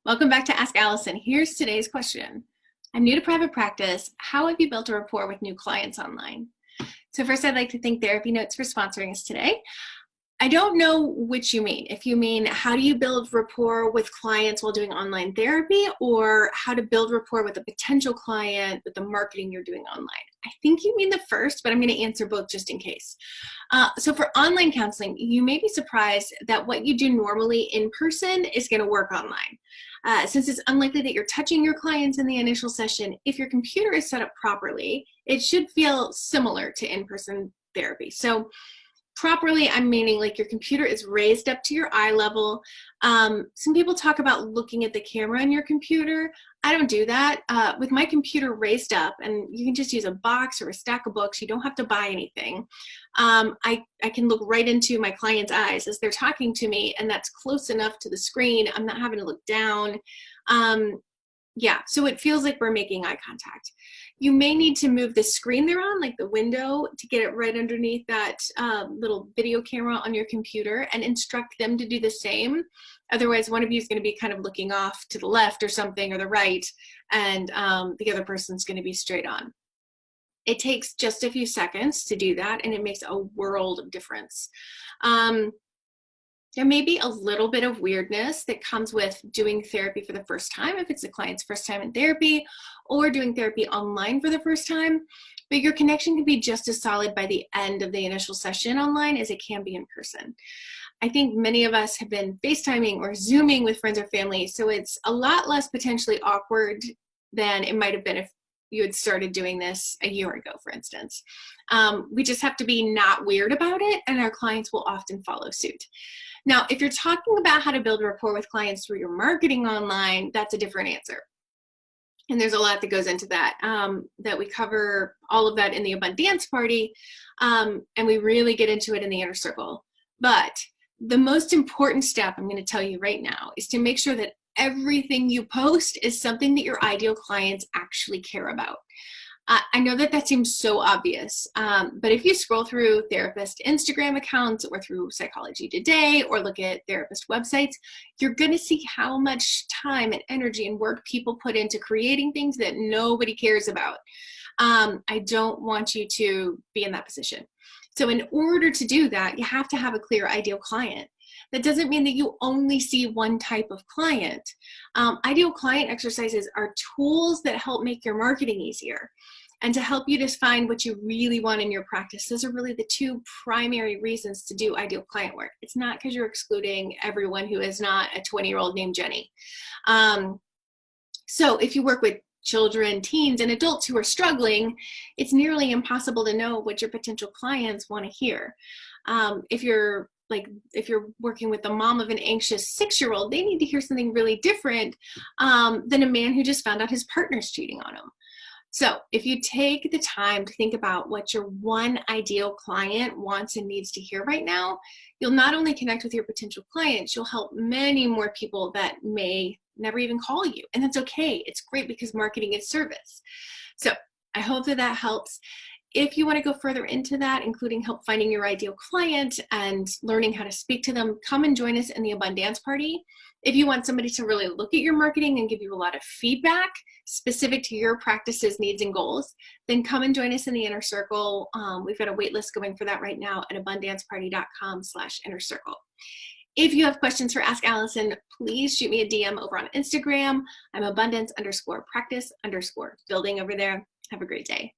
Welcome back to Ask Allison. Here's today's question. I'm new to private practice. How have you built a rapport with new clients online? So first, I'd like to thank TherapyNotes for sponsoring us today. I don't know which you mean. If you mean how do you build rapport with clients while doing online therapy, or how to build rapport with a potential client with the marketing you're doing online. I think you mean the first, but I'm going to answer both just in case. So for online counseling, you may be surprised that what you do normally in person is going to work online. Since it's unlikely that you're touching your clients in the initial session, if your computer is set up properly, it should feel similar to in-person therapy. So properly, I'm meaning like your computer is raised up to your eye level. Some people talk about looking at the camera on your computer. I don't do that. With my computer raised up, and you can just use a box or a stack of books. You don't have to buy anything. I can look right into my client's eyes as they're talking to me, and that's close enough to the screen. I'm not having to look down. Yeah, so it feels like we're making eye contact. You may need to move the screen they're on, like the window, to get it right underneath that little video camera on your computer and instruct them to do the same. Otherwise, one of you is going to be kind of looking off to the left or something, or the right, and the other person's going to be straight on. It takes just a few seconds to do that, and it makes a world of difference. There may be a little bit of weirdness that comes with doing therapy for the first time, if it's the client's first time in therapy, or doing therapy online for the first time, but your connection can be just as solid by the end of the initial session online as it can be in person. I think many of us have been FaceTiming or Zooming with friends or family, so it's a lot less potentially awkward than it might have been if you had started doing this a year ago, for instance. We just have to be not weird about it, and our clients will often follow suit. Now, if you're talking about how to build rapport with clients through your marketing online, that's a different answer. And there's a lot that goes into that, that we cover all of that in the Abundance Party, and we really get into it in the Inner Circle. But the most important step I'm going to tell you right now is to make sure that everything you post is something that your ideal clients actually care about. I know that that seems so obvious, but if you scroll through therapist Instagram accounts or through Psychology Today or look at therapist websites, you're going to see how much time and energy and work people put into creating things that nobody cares about. I don't want you to be in that position. So in order to do that, you have to have a clear ideal client. That doesn't mean that you only see one type of client. Ideal client exercises are tools that help make your marketing easier and to help you define what you really want in your practice. Those are really the two primary reasons to do ideal client work. It's not because you're excluding everyone who is not a 20-year-old named Jenny. So if you work with children, teens, and adults who are struggling, it's nearly impossible to know what your potential clients want to hear. If you're working with the mom of an anxious 6-year-old, they need to hear something really different than a man who just found out his partner's cheating on him. So if you take the time to think about what your one ideal client wants and needs to hear right now, you'll not only connect with your potential clients, you'll help many more people that may never even call you. And that's okay. It's great because marketing is service. So I hope that that helps. If you want to go further into that, including help finding your ideal client and learning how to speak to them, come and join us in the Abundance Party. If you want somebody to really look at your marketing and give you a lot of feedback specific to your practice's needs and goals, then come and join us in the Inner Circle. We've got a wait list going for that right now at abundanceparty.com/inner circle. If you have questions for Ask Allison, please shoot me a DM over on Instagram. I'm abundance_practice_building over there. Have a great day.